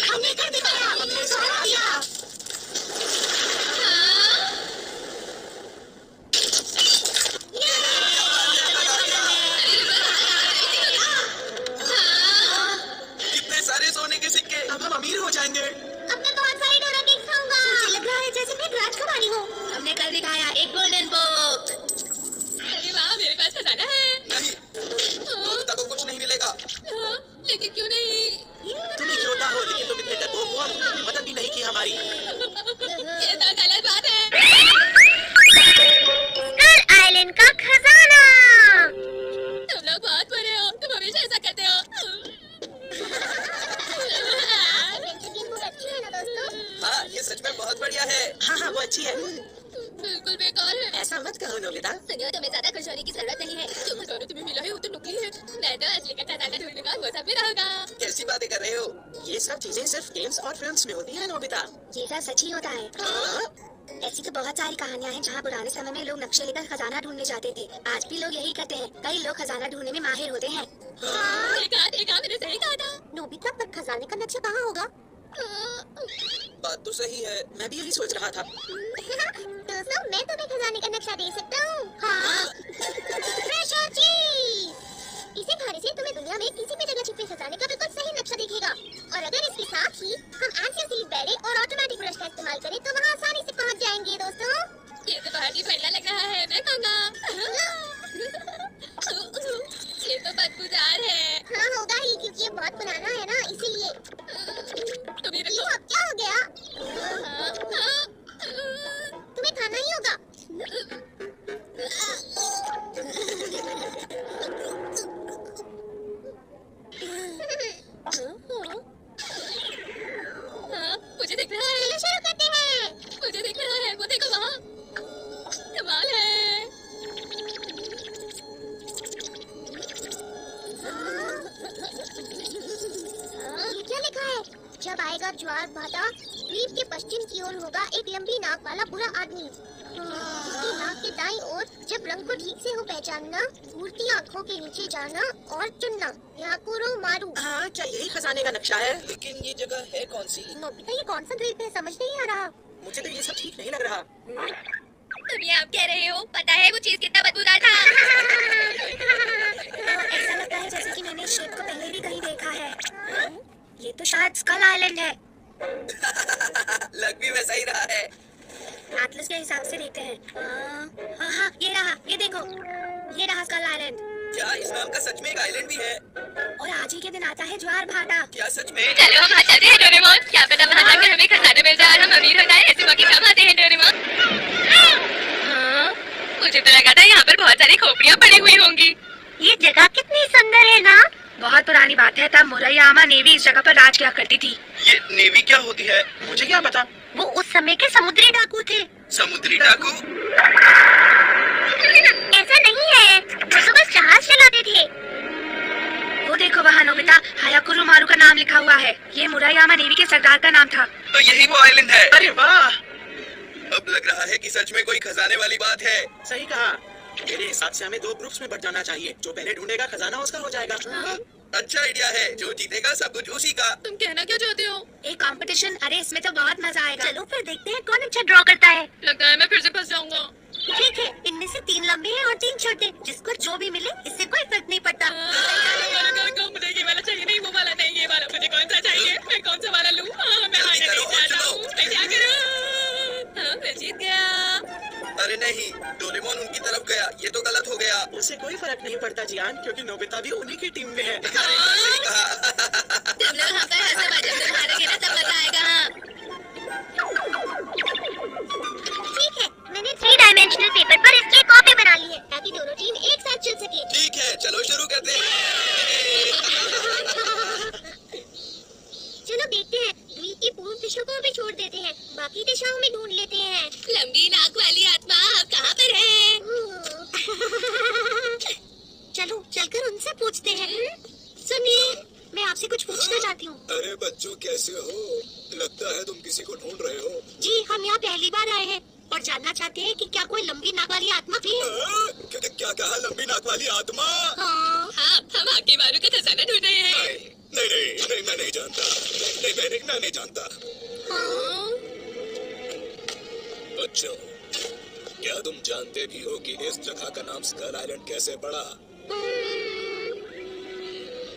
हमने कर दिखाया, हमने सहारा दिया। कितने सारे सोने के सिक्के, अब हम अमीर हो जाएंगे। अब मैं बहुत सारी डोरा केक खाऊंगा। मुझे लग रहा है जैसे मैं राजकुमारी हूँ। हमने कर दिखाया एक गोल्डन बुक। अरे वाह, मेरे पास खजाना है। नहीं, नोबिता को कुछ नहीं मिलेगा। लेकिन क्यों नहीं? तुम एक योद्धा हो, लेकिन तुम इतने डरपोक हो और तुमने मदद भी नहीं की हमारी। ये तो गलत बात है। स्कल आइलैंड का खजाना। तुम लोग बहुत बुरे हो, तुम हमेशा ऐसा करते हो। अच्छी है ना दोस्तों? हाँ, ये सच में बहुत बढ़िया है। हाँ, वो अच्छी है। बिल्कुल बेकार है। ऐसा मत कहो नोबिता। सुनियो, तुम्हें ज्यादा खुश होने की जरूरत नहीं है। जो खजाना तुम्हें मिला है वो तो नकली है। मैं तो असली का खजाना ढूंढूंगा, वो सब मेरा होगा। कैसी बातें कर रहे हो? ये सब चीजें सिर्फ गेम्स और फिल्म्स में होती है नोबिता। ये सब सच ही होता है। ऐसी तो बहुत सारी कहानियाँ हैं जहाँ पुराने समय में लोग नक्शे लेकर खजाना ढूंढने जाते थे। आज भी लोग यही करते हैं। कई लोग खजाना ढूंढने में माहिर होते हैं। देखा, मैंने सही कहा था। नोबिता, पर खजाने का नक्शा कहाँ होगा? बात तो सही है, मैं भी यही सोच रहा था। दोस्तों, मैं तुम्हें खजाने का नक्शा दे सकता हूँ। हाँ। ट्रेजर चीज। इसे खाने से तुम्हें दुनिया में किसी भी जगह छिपे खजाने का बिल्कुल सही नक्शा दिखेगा। और अगर इसके साथ ही हम एंशिएंट सीड बेड़े और ऑटोमेटिक ब्रश का इस्तेमाल करें तो वहाँ आसानी से पहुँच जाएंगे दोस्तों। ये तो बहुत ही बढ़िया लग रहा है, मैं खाऊंगा। ये तो बदबूदार है। हाँ, होगा ही, क्योंकि ये बहुत पुराना है ना, इसीलिए। तुम ही क्यों, रखो। अब क्या हो गया? तुम्हें खाना ही होगा। मुझे दिख रहा है। चलो शुरू करते हैं। मुझे दिख रहा है, वो देखो वहाँ। कमाल है। ये क्या लिखा है? जब आएगा ज्वार भाटा, द्वीप के पश्चिम की ओर होगा एक लंबी नाक वाला बुरा आदमी। उसकी नाक के दाईं ओर जब रंग को ठीक से हो पहचानना, मूर्ति आँखों के नीचे जाना और चुनना। याकुरो मारू। हाँ, क्या यही खजाने का नक्शा है? लेकिन ये जगह है कौन सी? नोबिता, ये कौन सा द्वीप है? समझ नहीं आ रहा। मुझे तो ये सब ठीक नहीं लग रहा। तुम ये आप कह रहे हो? पता है वो चीज कितना बदबूदार था? ऐसा लगता है जैसे कि मैंने इस शेप को पहले भी कहीं देखा है। ये तो शायद स्कल आइलैंड है। लग भी वैसा ही रहा है। एटलस के हिसाब से देखते हैं। हाँ, ये रहा, ये देखो, ये रहा स्कल आइलैंड। क्या इस नाम का सच में एक आइलैंड भी है? और आज ही के दिन आता है ज्वार भाटा। क्या सच में? चलो हम चलते हैं डोरेमोन। क्या पता वहाँ जाकर हमें खजाने मिल जाए और हम अमीर हो जाए। ऐसे मौके कम आते हैं डोरेमोन। मुझे तो लगा था यहाँ पर बहुत सारी खोपड़ियाँ पड़ी हुई होंगी। ये जगह कितनी सुंदर है ना? बहुत पुरानी बात है, तब मुरैयामा नेवी इस जगह पर राज किया करती थी। ये नेवी क्या होती है? मुझे क्या पता। वो उस समय के समुद्री डाकू थे। समुद्री डाकू? ऐसा नहीं है, वो तो बस जहाज चलाते थे। वो देखो वहाँ नोबिता, हायाकुरो मारू का नाम लिखा हुआ है। ये मुरैयामा नेवी के सरदार का नाम था। तो यही वो आइलैंड है। अरे वाह, अब लग रहा है कि सच में कोई खजाने वाली बात है। सही कहा। मेरे हिसाब से हमें 2 ग्रुप्स में बट जाना चाहिए। जो पहले ढूंढेगा खजाना उसका हो जाएगा। अच्छा आइडिया है, जो जीतेगा सब कुछ उसी का। तुम कहना क्या चाहते हो? एक कंपटीशन। अरे इसमें तो बहुत मजा आएगा। चलो फिर देखते हैं कौन अच्छा ड्रॉ करता है। लगता है मैं फिर से फंस जाऊंगा। ठीक है, इनमें से 3 लंबे हैं और 3 छोटे। जिसको जो भी मिले इससे कोई फर्क नहीं पड़ता। मुझे ये वाला चाहिए। नहीं, वो वाला नहीं, ये वाला। मुझे कौन सा चाहिए? मैं कौन सा वाला लूं? मैं हारने नहीं चाहता हूं। मैं क्या करूं? मैं जीत गया। अरे नहीं, डोरेमोन उनकी तरफ गया। ये तो गलत हो गया। उसे कोई फर्क नहीं पड़ता जियान, क्योंकि नोबिता भी उन्हीं की टीम में है। सही कहा। तुम लोग हम पर हंसो मत। जब तुम हारोगे ना तब मजा आएगा। ठीक है, मैंने 3 डायमेंशनल पेपर पर इसकी कॉपी बना ली है ताकि दोनों टीम एक साथ चल सके। ठीक है, चलो शुरू करते हैं। चलो देखते हैं, द्वीप की पूर्व दिशा को भी छोड़ देते हैं, बाकी दिशाओं में ढूंढ लेते हैं। लंबी नाक वाली आत्मा अब कहाँ पर है? चलो चलकर उनसे पूछते हैं। सुनिए, मैं आपसे कुछ पूछना चाहती हूँ। अरे बच्चों, कैसे हो? लगता है तुम किसी को ढूंढ रहे हो। जी, हम यहाँ पहली बार आए हैं और जानना चाहते हैं कि क्या कोई लंबी नाक वाली आत्मा भी है। क्या कहा? लंबी नाक वाली आत्मा? हाँ। हाँ, हम आगे वालों का खजाना ढूंढ रहे हैं। नहीं नहीं, जानता। मैं नहीं जानता। हाँ? बच्चों, क्या तुम जानते भी हो कि इस जगह का नाम स्कल आइलैंड कैसे पड़ा?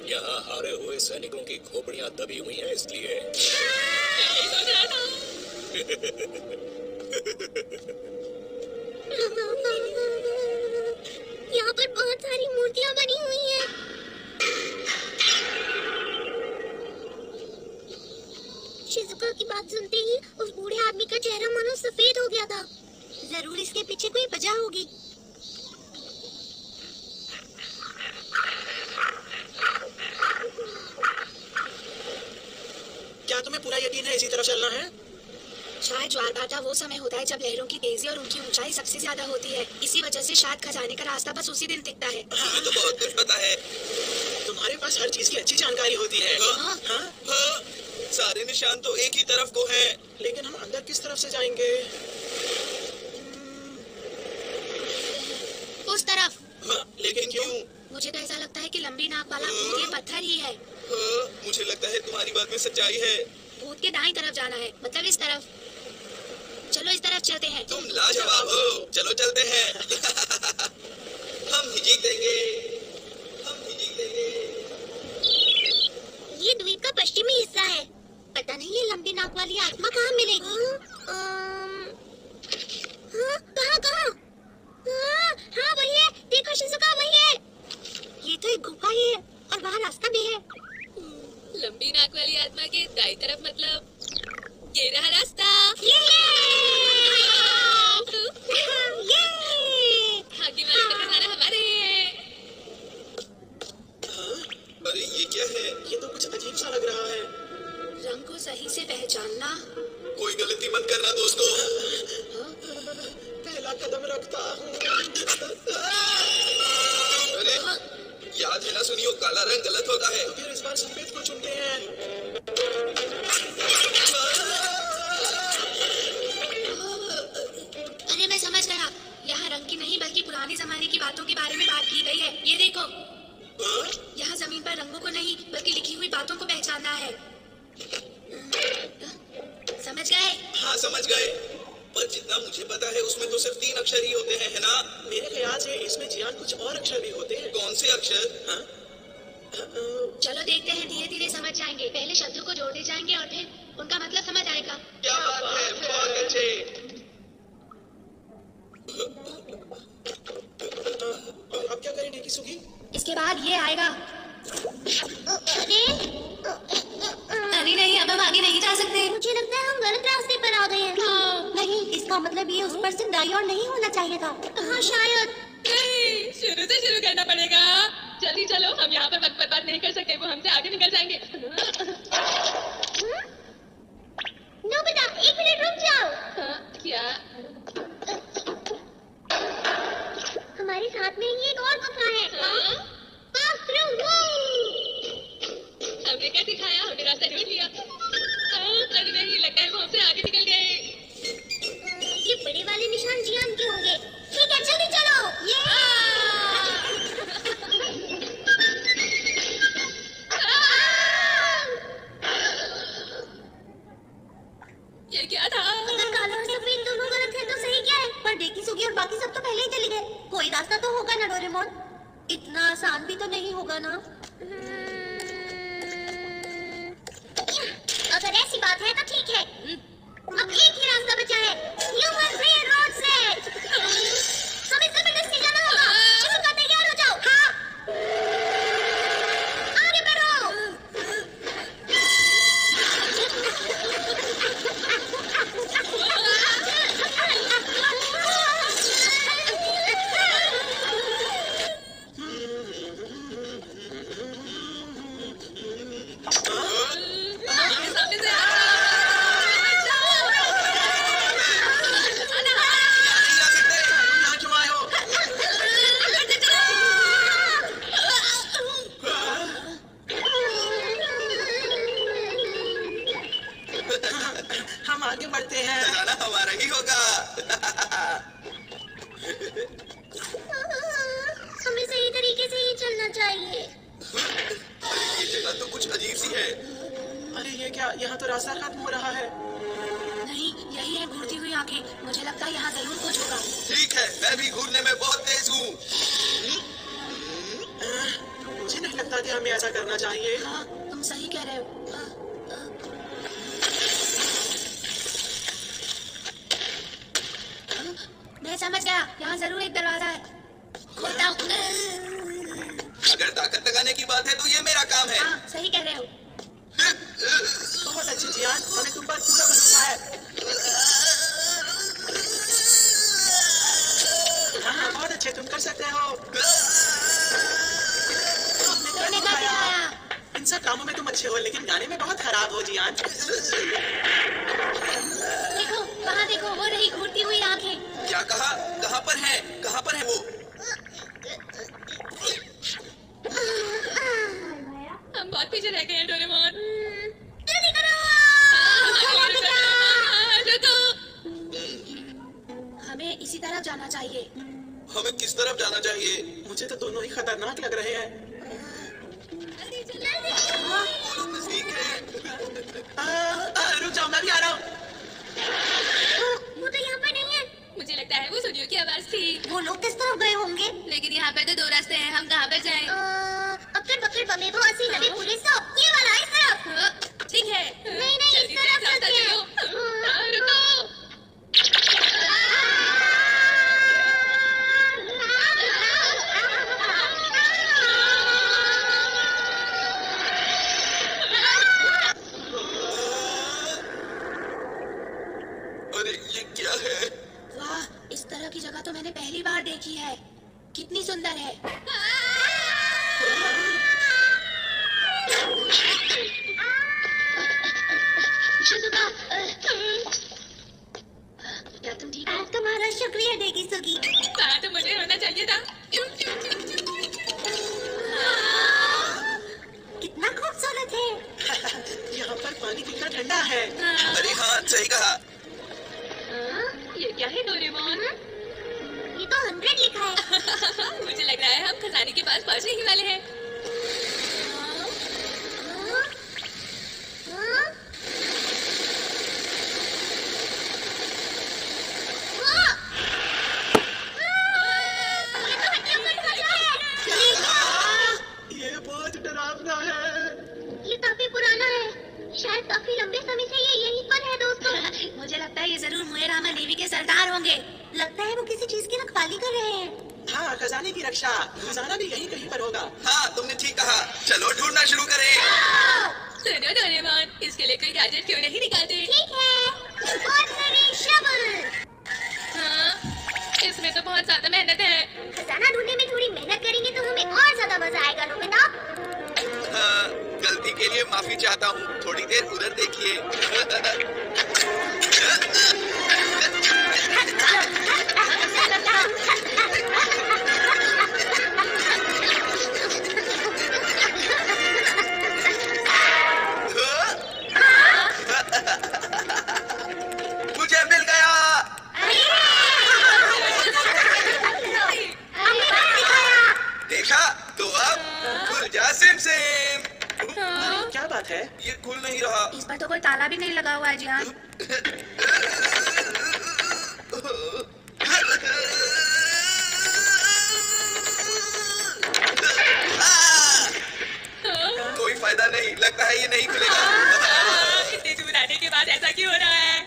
यहाँ हारे हुए सैनिकों की खोपड़ियां दबी हुई हैं, इसलिए। यही सोच रहा था। यहाँ पर बहुत सारी मूर्तियाँ बनी हुई हैं। शिजुका की बात सुनते ही उस बूढ़े आदमी का चेहरा मानो सफेद हो गया था। जरूर इसके पीछे कोई वजह होगी। क्या तुम्हें पूरा यकीन है इसी तरफ चलना है? शायद ज्वार भाटा वो समय होता है जब लहरों की तेजी और उनकी ऊंचाई सबसे ज्यादा होती है। इसी वजह से शायद खजाने का रास्ता बस उसी दिन दिखता है। हमें तो बहुत कुछ पता है। तुम्हारे पास हर चीज की अच्छी जानकारी होती है। हाँ? हाँ? सारे निशान तो एक ही तरफ को हैं। लेकिन हम अंदर किस तरफ से जाएंगे? उस तरफ। हाँ, लेकिन क्यों? मुझे तो ऐसा लगता है कि लंबी नाक वाला भूत ये पत्थर ही है। हाँ, मुझे लगता है तुम्हारी बात में सच्चाई है। भूत के दाईं तरफ जाना है, मतलब इस तरफ। चलो इस तरफ चलते हैं। तुम लाजवाब हो। चलो चलते हैं। हम ही जीतेंगे। हम ही जीतेंगे। ये द्वीप का पश्चिमी हिस्सा है। पता नहीं ये लंबी नाक वाली आत्मा कहाँ मिलेगी। हाँ, कहाँ? हाँ, वही है। देखो शिजुका, वही है। ये तो एक गुफा ही है और वहाँ रास्ता भी है। लंबी नाक वाली आत्मा के दाईं तरफ, मतलब ये रहा रास्ता। आगे वाला तो खजाना हमारे है। अरे ये क्या है? ये तो कुछ अजीब सा लग रहा है। रंग को सही से पहचानना। कोई गलती मत करना दोस्तों। पहला कदम रखता हूँ। अरे याद है ना सुनियो, काला रंग गलत होता है। तो फिर इस बार सफेद को चुनते हैं। अरे मैं समझ गया, यहाँ रंग की नहीं बल्कि पुराने जमाने की बातों के बारे में बात की गई है। ये देखो, यहाँ जमीन पर रंगों को नहीं बल्कि लिखी हुई बातों को पहचानना है। समझ गए? हाँ समझ गए। पर जितना मुझे पता है उसमें तो सिर्फ 3 अक्षर ही होते हैं, है ना? मेरे ख्याल से इसमें जियान कुछ और अक्षर भी होते हैं। कौन से अक्षर? हाँ? चलो देखते हैं, धीरे धीरे समझ जाएंगे। पहले शब्दों को जोड़ते जाएंगे और फिर उनका मतलब समझ आएगा। क्या बात है, बहुत अच्छे। अब क्या करें नेकीसुगी? इसके बाद ये आएगा। अरे नहीं, अब हम आगे नहीं जा सकते। मुझे लगता है हम गलत रास्ते पर आ गए हैं। हाँ। नहीं, इसका मतलब ये उस पर से दाईं ओर नहीं होना चाहिए था। हाँ शायद। नहीं, शुरू से शुरू करना पड़ेगा। जल्दी चलो, हम यहाँ पर वक्त बर्बाद नहीं कर सकते। वो हमसे आगे निकल जाएंगे। नोबिता, 1 मिनट रुक जाओ। हाँ, क्या? हमारे साथ में ही एक और गुफा है। हाँ? Pass through wall। हमने क्या सिखाया? हमने रास्ता ढूंढ लिया। अरे नहीं, लगता है वो हमसे आगे निकल गए। ये बड़े वाले निशान जियान के होंगे। ठीक है, जल्दी चलो। ये क्या था? अगर काला और सफेद दोनों गलत है तो सही क्या है? पर डेकिसुगी और बाकी सब तो पहले ही चले गए। कोई रास्ता तो होगा ना डोरेमोन? इतना आसान भी तो नहीं होगा ना। अगर ऐसी बात है तो ठीक है। अब एक ही रास्ता बचा है, ह्यूमन रेल रोड से। हमें जबरदस्ती जाना होगा। शिजुका, तैयार हो जाओ। हाँ, आगे बढ़ो। सामने से यहाँ क्यों आए हो? हम आगे बढ़ते हैं। खाना हमारा ही होगा। हमें सही तरीके से ही चलना चाहिए। ये जगह तो कुछ अजीब सी है। अरे ये क्या, यहाँ तो रास्ता खत्म हो रहा है। नहीं, यही है घूरती हुई आंखें। मुझे लगता है यहाँ जरूर कुछ होगा। ठीक है, मैं भी घूरने में बहुत तेज हूँ। मुझे नहीं लगता कि हमें ऐसा करना चाहिए। हाँ, तुम सही कह रहे हो। मैं समझ गया, यहाँ जरूर एक दरवाजा है। खोलता हूँ। अगर ताकत लगाने की बात है तो ये मेरा काम है। हाँ, सही कह रहे हो। बहुत अच्छी जियान, हमें तुम पर पूरा भरोसा है। हाँ, बहुत अच्छे, तुम कर सकते हो। तुमने क्या सिखाया? इन सब कामों में तुम अच्छे हो, लेकिन गाने में बहुत खराब हो जियान। देखो, वहाँ देखो, वो रही घूरती हुई आंखें। क्या कहा? कहाँ पर है? कहाँ पर है वो? हम बहुत पीछे रह गए हैं डोरेमोन। जल्दी करो। रुको। हमें इसी तरफ जाना चाहिए। हमें किस तरफ जाना चाहिए? मुझे तो दोनों ही खतरनाक लग रहे हैं। ठीक है। रुक जाओ, मैं भी आ रहा हूँ। वो तो यहाँ पर नहीं है। मुझे लगता है वो सुनियो की आवाज थी। वो लोग किस तरफ गए होंगे? लेकिन यहाँ पे तो 2 रास्ते हैं, हम कहाँ पर जाएं? अक्कड़ बक्कड़ बमे वो अस्सी नबी पुलिस तो ये वाला इस तरफ। ठीक है। नहीं नहीं, इस जल्दी से तरफ रास्ता चलते हैं। चलो। रुको। अरे ये क्या है? वाह, इस तरह की जगह तो मैंने पहली बार देखी है। कितनी सुंदर है। क्या तुम ठीक हो? तुम्हारा शुक्रिया देगी सुगी। कहा तो मुझे होना चाहिए था। कितना खूबसूरत है। यहाँ पर पानी कितना ठंडा है। अरे हाँ, सही कहा। ये क्या है डोरेमोन? ये तो 100 लिखा है। मुझे लग रहा है हम खजाने के पास पहुंचने ही वाले हैं। ये बहुत डरावना है। ये काफी पुराना है। शायद काफी लंबे समय से ये यहीं पर है दोस्तों। मुझे लगता है ये जरूर मुएरामा नेवी के सरदार होंगे। लगता है वो किसी चीज की रखवाली कर रहे हैं। हाँ, खजाने की रक्षा। खजाना भी यहीं कहीं पर होगा। हाँ, तुमने ठीक कहा। चलो ढूंढना शुरू करें। सुनो डोरेमोन, इसके लिए कोई गैजेट क्यों नहीं निकालते? ठीक है। Ordinary shovel. हाँ, इसमें तो बहुत ज्यादा मेहनत है। खजाना ढूंढने में थोड़ी मेहनत करेंगे तो हमें और ज्यादा मजा आएगा नोबिता। हाँ, गलती के लिए माफी चाहता हूँ। थोड़ी देर उधर देखिए। मुझे मिल गया। देखा तो अब खुल जा सिम सिम। क्या बात है? ये खुल नहीं रहा। इस पर तो कोई ताला भी नहीं लगा हुआ है जियान। कोई फायदा नहीं, लगता है ये नहीं खुलेगा। इतने दूर आने के बाद ऐसा क्यों हो रहा है?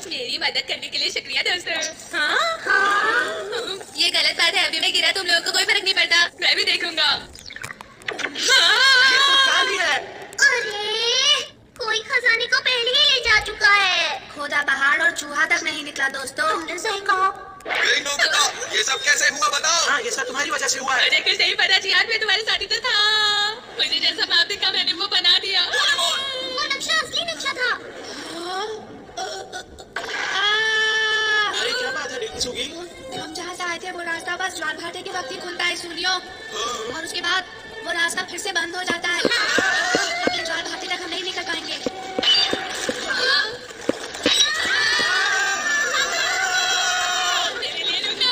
मेरी मदद करने के लिए शुक्रिया दोस्तों। ये गलत बात है, अभी मैं गिरा, तुम लोगों को कोई फर्क नहीं पड़ता। मैं भी देखूंगा। ये तो खाली है। अरे कोई खजाने को पहले ही ले जा चुका है। खोदा पहाड़ और चूहा तक नहीं निकला दोस्तों। तुमने सही कहा। नोबिता, ये सब कैसे हुआ बताओ। हाँ, ये सब तुम्हारी वजह से हुआ है। मुझे कुछ नहीं पता जियान, मैं तुम्हारे साथ ही तो था। मुझे जैसा बाप दिखा मैंने वो बना दिया। वो नक्शा असली नक्शा था। अरे क्या बात है सुगी? हम जहाँ से आए थे वो रास्ता बस ज्वार भाटे के वक्त ही खुलता है सुनियो, और उसके बाद वो रास्ता फिर से बंद हो जाता है। अगले ज्वार भाटे तक हम नहीं निकल पाएंगे। मेरे लिए रुको।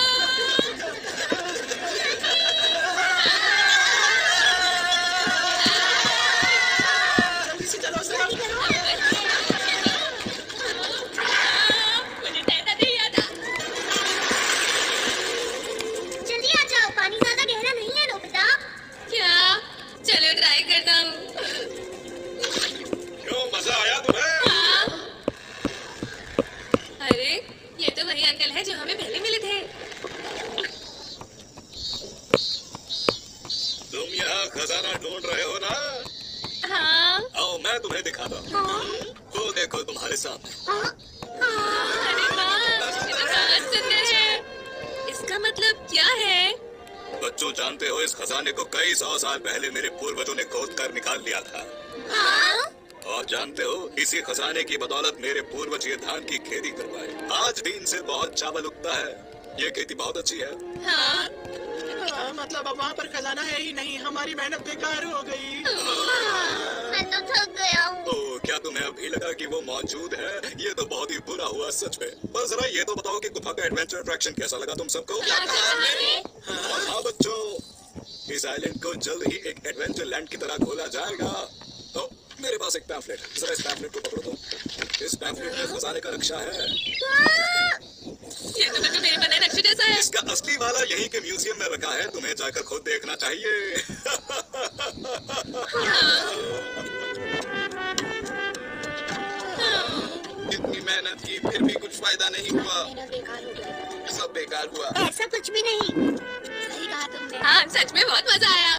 खजाना ढूंढ रहे हो ना? हाँ। आओ मैं तुम्हें दिखाता हूँ। वो देखो तुम्हारे सामने। अरे वाह, ये तो बहुत सुंदर है। इसका मतलब क्या है? बच्चों, जानते हो इस खजाने को कई 100 साल पहले मेरे पूर्वजों ने खोद कर निकाल लिया था। और जानते हो, इसी खजाने की बदौलत मेरे पूर्वज ये धान की खेती कर पाए। आज भी इनसे बहुत चावल उगता है। ये खेती बहुत अच्छी है। हाँ। मतलब अब वहाँ पर खजाना है ही नहीं, हमारी मेहनत बेकार हो गई। मैं तो थक गया हूँ। ओ, क्या तुम्हें अभी लगा कि वो मौजूद है? ये तो बहुत ही बुरा हुआ सच में। बस जरा ये तो बताओ कि गुफा का एडवेंचर अट्रैक्शन कैसा लगा तुम सबको? और हाँ बच्चों, इस आइलैंड को जल्द ही एक एडवेंचर लैंड की तरह खोला जाएगा। तो मेरे पास एक पैम्फलेट है, जरा इस पैम्फलेट को पकड़ो तो। इस पैम्फलेट में खजाने का नक्शा है। ये तो बिल्कुल मेरे बनाए नक्शे जैसा है। इसका असली वाला यहीं के म्यूजियम में रखा है, तुम्हें जाकर खुद देखना चाहिए। इतनी मेहनत की फिर भी कुछ फायदा नहीं हुआ। मेहनत बेकार हो गई। सब बेकार हुआ। ऐसा कुछ भी नहीं। सही कहा तुमने। हाँ, सच में बहुत मजा आया।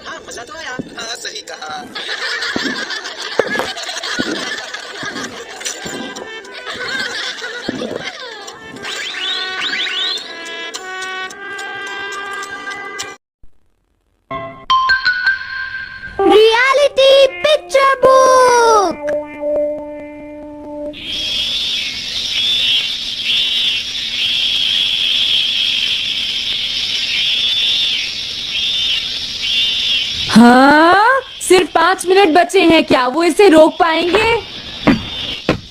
हाँ, मजा तो आया। हाँ, सही कहा। Reality picture book. हाँ, सिर्फ 5 मिनट बचे हैं। क्या वो इसे रोक पाएंगे?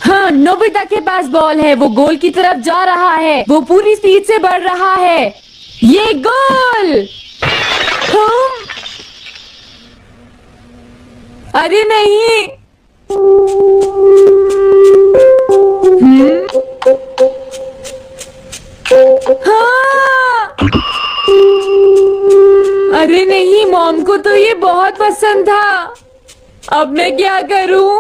हाँ, नोबिता के पास बॉल है। वो गोल की तरफ जा रहा है। वो पूरी स्पीड से बढ़ रहा है। ये गोल! हाँ? अरे नहीं! हाँ! अरे नहीं, मॉम को तो ये बहुत पसंद था। अब मैं क्या करूं?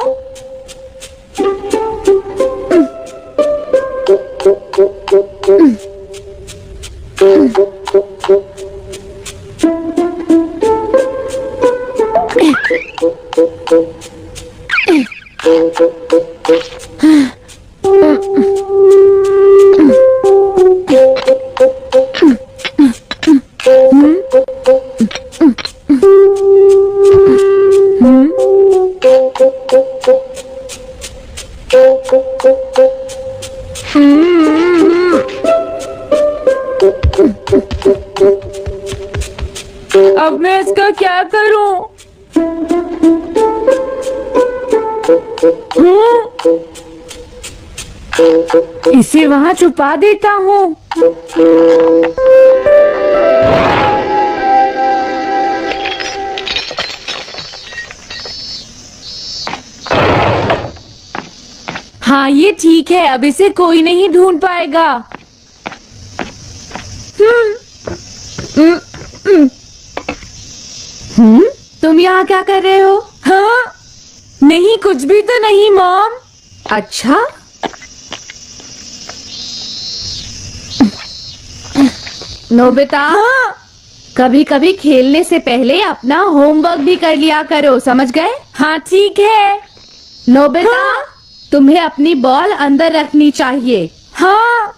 अब मैं इसका क्या करूं? इसे वहां छुपा देता हूँ। हाँ, ये ठीक है। अब इसे कोई नहीं ढूंढ पाएगा। तुम यहाँ क्या कर रहे हो? हाँ? नहीं, कुछ भी तो नहीं मॉम। अच्छा, नोबिता, हाँ? कभी कभी खेलने से पहले अपना होमवर्क भी कर लिया करो, समझ गए? हाँ ठीक है। नोबिता, हाँ? तुम्हें अपनी बॉल अंदर रखनी चाहिए। हाँ।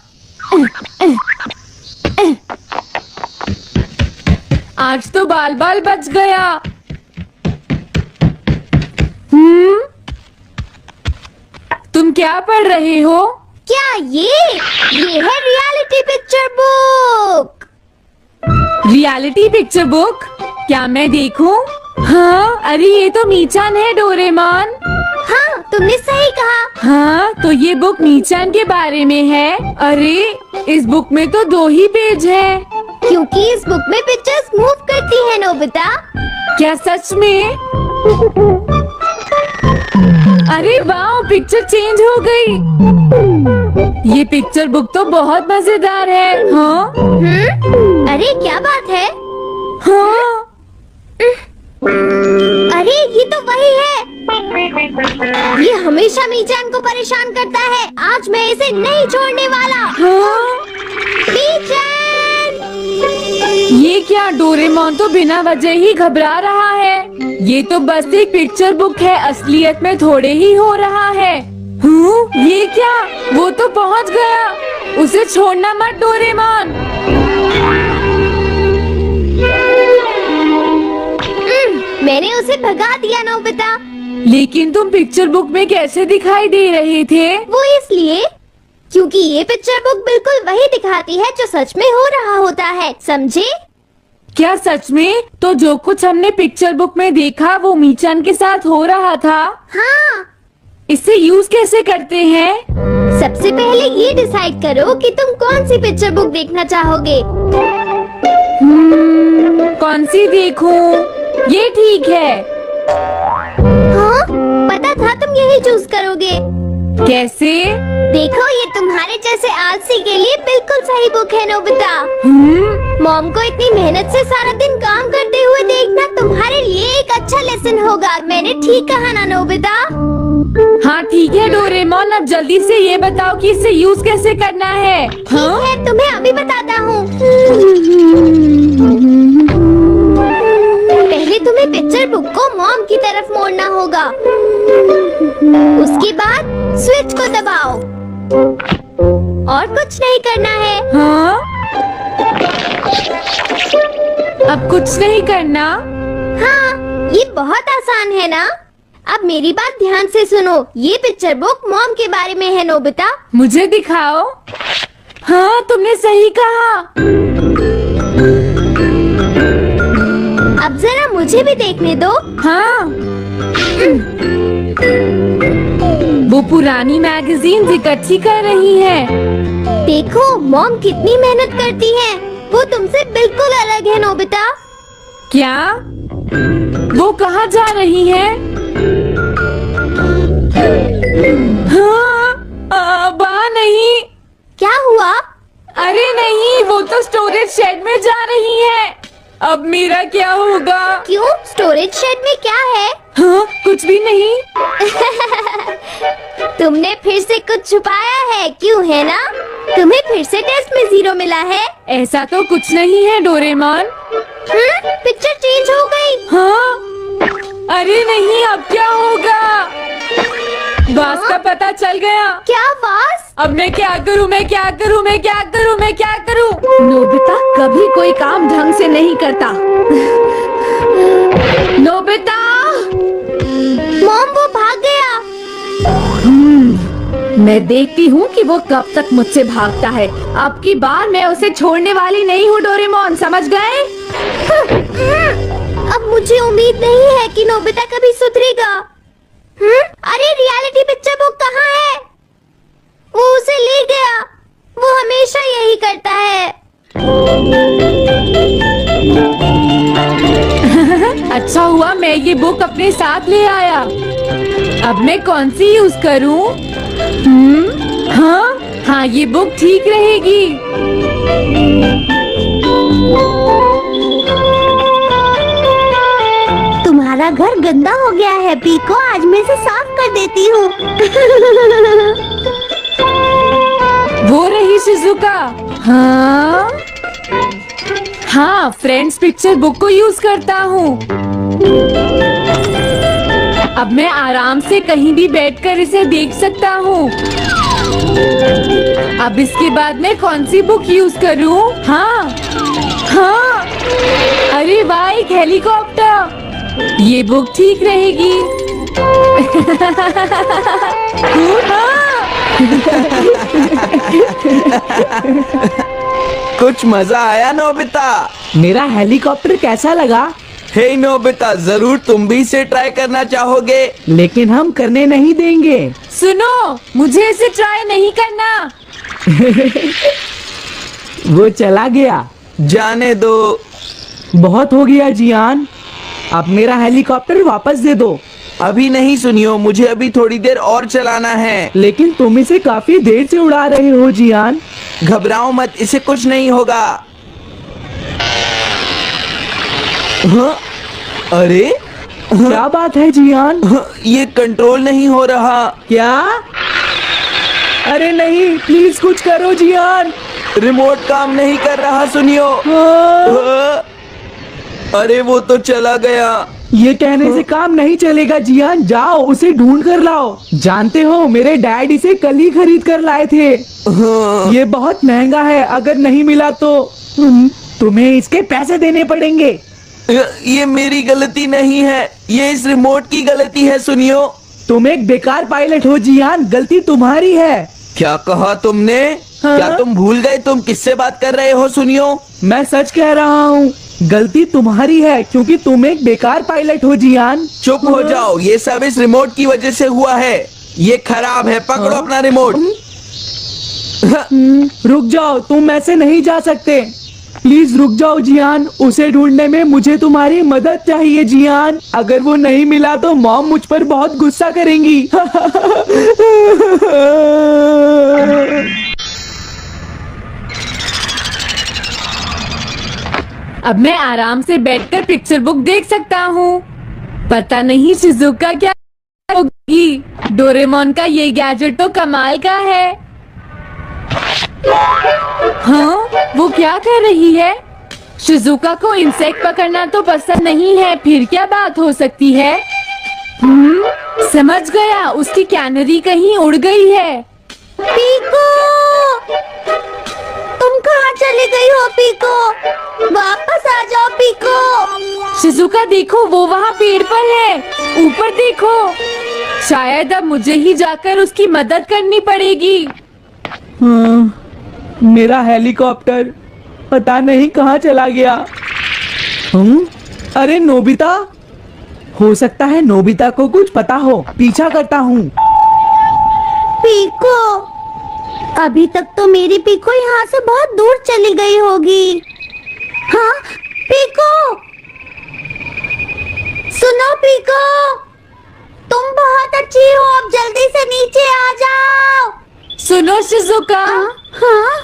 आज तो बाल बाल बच गया। तुम क्या पढ़ रहे हो? क्या ये है reality picture book. Reality picture book? क्या मैं देखूं? हाँ, अरे ये तो मीचान है, डोरेमोन। हाँ, तुमने सही कहा। हाँ, तो ये बुक मीचान के बारे में है। अरे इस बुक में तो 2 ही पेज है। क्योंकि इस बुक में पिक्चर्स मूव करती है नोबिता। क्या सच में? अरे वाह, पिक्चर चेंज हो गई। ये पिक्चर बुक तो बहुत मजेदार है। हाँ? अरे क्या बात है? हाँ? अरे ये तो वही है। ये हमेशा मीचान को परेशान करता है। आज मैं इसे नहीं छोड़ने वाला। हाँ? मीचान! ये क्या ना, डोरेमोन तो बिना वजह ही घबरा रहा है। ये तो बस एक पिक्चर बुक है, असलियत में थोड़े ही हो रहा है। ये क्या? वो तो पहुंच गया। उसे छोड़ना मत डोरेमोन। मैंने उसे भगा दिया नोबिता। लेकिन तुम पिक्चर बुक में कैसे दिखाई दे रहे थे? वो इसलिए क्योंकि ये पिक्चर बुक बिल्कुल वही दिखाती है जो सच में हो रहा होता है, समझे? क्या सच में? तो जो कुछ हमने पिक्चर बुक में देखा वो मीचान के साथ हो रहा था? हाँ। इसे यूज कैसे करते हैं? सबसे पहले ये डिसाइड करो कि तुम कौन सी पिक्चर बुक देखना चाहोगे। कौन सी देखूं? ये ठीक है। हाँ, पता था तुम यही चूज करोगे। कैसे? देखो, ये तुम्हारे जैसे आलसी के लिए बिल्कुल सही बुक है नोबिता। मॉम को इतनी मेहनत से सारा दिन काम करते हुए देखना तुम्हारे लिए एक अच्छा लेसन होगा। मैंने ठीक कहा ना नोबिता? हाँ ठीक है डोरेमोन, अब जल्दी से ये बताओ कि इसे यूज कैसे करना है। ठीक है, तुम्हें अभी बताता हूँ। पहले तुम्हें पिक्चर बुक को मॉम की तरफ मोड़ना होगा। उसके बाद स्विच को दबाओ और कुछ नहीं करना है। हाँ? अब कुछ नहीं करना? हाँ, ये बहुत आसान है ना? अब मेरी बात ध्यान से सुनो। ये पिक्चर बुक मॉम के बारे में है नोबिता। मुझे दिखाओ। हाँ, तुमने सही कहा। अब जरा मुझे भी देखने दो। हाँ। वो पुरानी मैगजीन्स इकट्ठी कर रही है। देखो, मॉम कितनी मेहनत करती है। वो तुमसे बिल्कुल अलग है नोबिता। क्या? वो कहाँ जा रही है? हाँ, वहाँ नहीं। क्या हुआ? अरे नहीं, वो तो स्टोरेज शेड में जा रही है। अब मेरा क्या होगा? क्यों? स्टोरेज शेड में क्या है? हाँ, कुछ भी नहीं। तुमने फिर से कुछ छुपाया है, क्यों है ना? तुम्हें फिर से टेस्ट में 0 मिला है। ऐसा तो कुछ नहीं है डोरेमोन। पिक्चर चेंज हो गई। हाँ? अरे नहीं, अब क्या होगा? बास का पता चल गया। क्या बास? अब मैं क्या करूँ? मैं क्या करूँ? मैं क्या करूँ? मैं क्या करूँ? नोबिता कभी कोई काम ढंग से नहीं करता। नोबिता! मॉम, वो भाग गया। मैं देखती हूँ कि वो कब तक मुझसे भागता है। अब की बार मैं उसे छोड़ने वाली नहीं हूँ डोरेमोन, समझ गए? अब मुझे उम्मीद नहीं है कि नोबिता कभी सुधरेगा। अरे रियलिटी पिक्चर बुक कहाँ है? वो उसे ले गया। वो हमेशा यही करता है। अच्छा हुआ मैं ये बुक अपने साथ ले आया। अब मैं कौन सी यूज करूं? हाँ हाँ, ये बुक ठीक रहेगी। तुम्हारा घर गंदा हो गया है, पीको। आज मैं इसे साफ कर देती हूँ। वो रही शिजुका। हाँ हाँ, फ्रेंड्स पिक्चर बुक को यूज करता हूँ। अब मैं आराम से कहीं भी बैठकर इसे देख सकता हूँ। अब इसके बाद मैं कौन सी बुक यूज करूँ? हाँ हाँ, अरे वाह, एक हेलीकॉप्टर। ये बुक ठीक रहेगी। कुछ मजा आया नोबिता? मेरा हेलीकॉप्टर कैसा लगा? हे नोबिता, जरूर तुम भी इसे ट्राई करना चाहोगे। लेकिन हम करने नहीं देंगे। सुनो, मुझे इसे ट्राई नहीं करना। वो चला गया। जाने दो। बहुत हो गया जियान, अब मेरा हेलीकॉप्टर वापस दे दो। अभी नहीं सुनियो, मुझे अभी थोड़ी देर और चलाना है। लेकिन तुम इसे काफी देर से उड़ा रहे हो जियान। घबराओ मत, इसे कुछ नहीं होगा। हाँ? अरे क्या बात है जियान? ये कंट्रोल नहीं हो रहा। क्या? अरे नहीं, प्लीज कुछ करो जियान। रिमोट काम नहीं कर रहा, सुनियो। अरे वो तो चला गया। ये कहने से काम नहीं चलेगा जियान, जाओ उसे ढूंढ कर लाओ। जानते हो मेरे डैड इसे कल ही खरीद कर लाए थे। हाँ। ये बहुत महंगा है, अगर नहीं मिला तो तुम्हें इसके पैसे देने पड़ेंगे। ये मेरी गलती नहीं है, ये इस रिमोट की गलती है। सुनियो, तुम एक बेकार पायलट हो जियान, गलती तुम्हारी है। क्या कहा तुमने? हाँ? क्या तुम भूल गए तुम किससे बात कर रहे हो? सुनियो, मैं सच कह रहा हूँ, गलती तुम्हारी है क्योंकि तुम एक बेकार पायलट हो जियान। चुप हो जाओ, ये सब इस रिमोट की वजह से हुआ है। ये खराब है, पकड़ो अपना रिमोट। रुक जाओ, तुम ऐसे नहीं जा सकते। प्लीज रुक जाओ जियान, उसे ढूंढने में मुझे तुम्हारी मदद चाहिए जियान। अगर वो नहीं मिला तो मॉम मुझ पर बहुत गुस्सा करेंगी। अब मैं आराम से बैठकर पिक्चर बुक देख सकता हूँ। पता नहीं शिजुका क्या होगी। डोरेमोन का ये गैजेट तो कमाल का है। हाँ, वो क्या कर रही है? शिजुका को इंसेक्ट पकड़ना तो पसंद नहीं है, फिर क्या बात हो सकती है? समझ गया, उसकी कैनरी कहीं उड़ गई है। पीको, तुम कहाँ चली गई हो पीको? वापस आ जाओ पीको। शिजुका देखो, वो वहाँ पेड़ पर है। ऊपर देखो, शायद अब मुझे ही जाकर उसकी मदद करनी पड़ेगी। मेरा हेलीकॉप्टर पता नहीं कहाँ चला गया। अरे नोबिता, हो सकता है नोबिता को कुछ पता हो। पीछा करता हूँ। पीको, अभी तक तो मेरी पीको यहाँ से बहुत दूर चली गई होगी। हाँ पीको, सुनो पीको, तुम बहुत अच्छी हो, अब जल्दी से नीचे आ जाओ। सुनो शिजुका। हाँ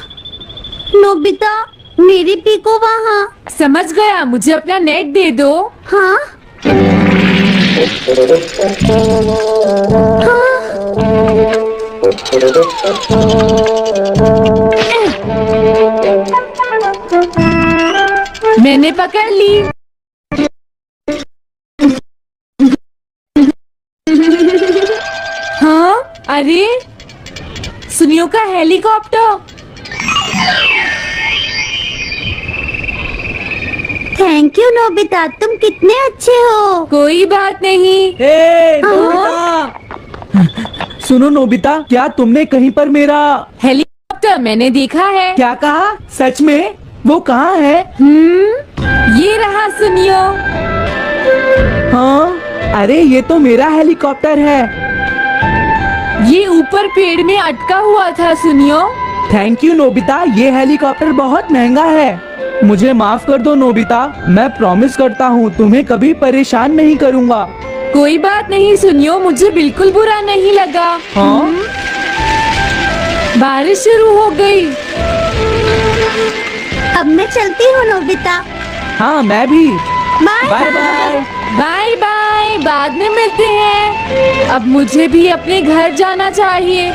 नोबिता, मेरी पीको वहाँ। समझ गया, मुझे अपना नेट दे दो। हाँ मैंने पकड़ ली। हाँ, अरे सुनियो का हेलीकॉप्टर। थैंक यू नोबिता, तुम कितने अच्छे हो। कोई बात नहीं। हे नोबिता, सुनो नोबिता, क्या तुमने कहीं पर मेरा हेलीकॉप्टर मैंने देखा है। क्या कहा? सच में? वो कहाँ है? ये रहा सुनियो। हाँ, अरे ये तो मेरा हेलीकॉप्टर है। ये ऊपर पेड़ में अटका हुआ था सुनियो। थैंक यू नोबिता, ये हेलीकॉप्टर बहुत महंगा है। मुझे माफ कर दो नोबिता, मैं प्रॉमिस करता हूँ तुम्हें कभी परेशान नहीं करूँगा। कोई बात नहीं सुनियो, मुझे बिल्कुल बुरा नहीं लगा। हाँ? बारिश शुरू हो गई। अब मैं चलती हूँ नोबिता। हाँ मैं भी। Bye bye bye. Bye bye, बाद में मिलते हैं। अब मुझे भी अपने घर जाना चाहिए।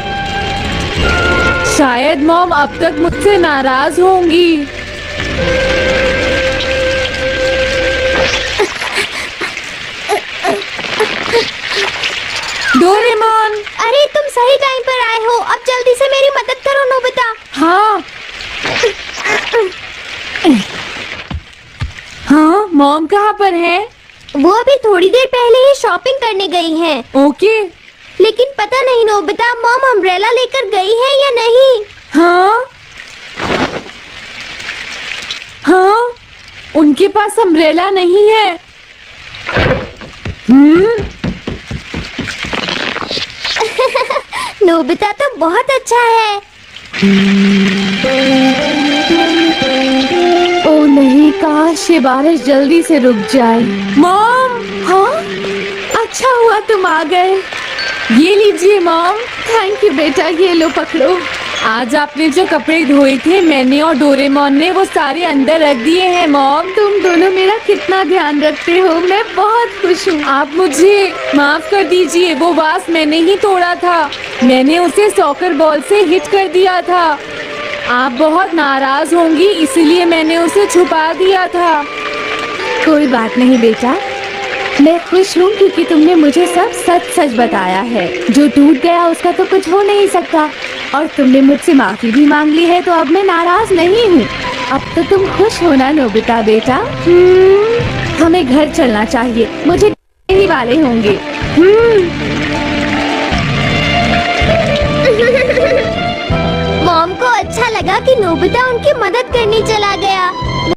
शायद मॉम अब तक मुझसे नाराज होंगी। डोरेमोन, अरे तुम सही टाइम पर आए हो, अब जल्दी से मेरी मदद करो नोबिता। हाँ हाँ, मॉम कहाँ पर है? वो अभी थोड़ी देर पहले ही शॉपिंग करने गई हैं। ओके। लेकिन पता नहीं नोबिता, मॉम अम्ब्रेला लेकर गई है या नहीं। हाँ हाँ, उनके पास अम्ब्रेला नहीं है। नोबिता तो बहुत अच्छा है। ओ नहीं, काश ये बारिश जल्दी से रुक जाए। मॉम, हाँ अच्छा हुआ तुम आ गए। ये लीजिए मॉम। थैंक यू बेटा, ये लो पकड़ो। आज आपने जो कपड़े धोए थे, मैंने और डोरेमोन ने वो सारे अंदर रख दिए हैं मॉम। तुम दोनों मेरा कितना ध्यान रखते हो, मैं बहुत खुश हूँ। आप मुझे माफ कर दीजिए, वो वास मैंने ही तोड़ा था। मैंने उसे सॉकर बॉल से हिट कर दिया था। आप बहुत नाराज होंगी, इसलिए मैंने उसे छुपा दिया था। कोई बात नहीं बेटा, मैं खुश हूँ क्योंकि तुमने मुझे सब सच सच बताया है। जो टूट गया उसका तो कुछ हो नहीं सकता, और तुमने मुझसे माफी भी मांग ली है, तो अब मैं नाराज नहीं हूँ। अब तो तुम खुश हो ना नोबिता बेटा? हमें घर चलना चाहिए, मुझे ही वाले होंगे। मॉम को अच्छा लगा कि नोबिता उनकी मदद करने चला गया।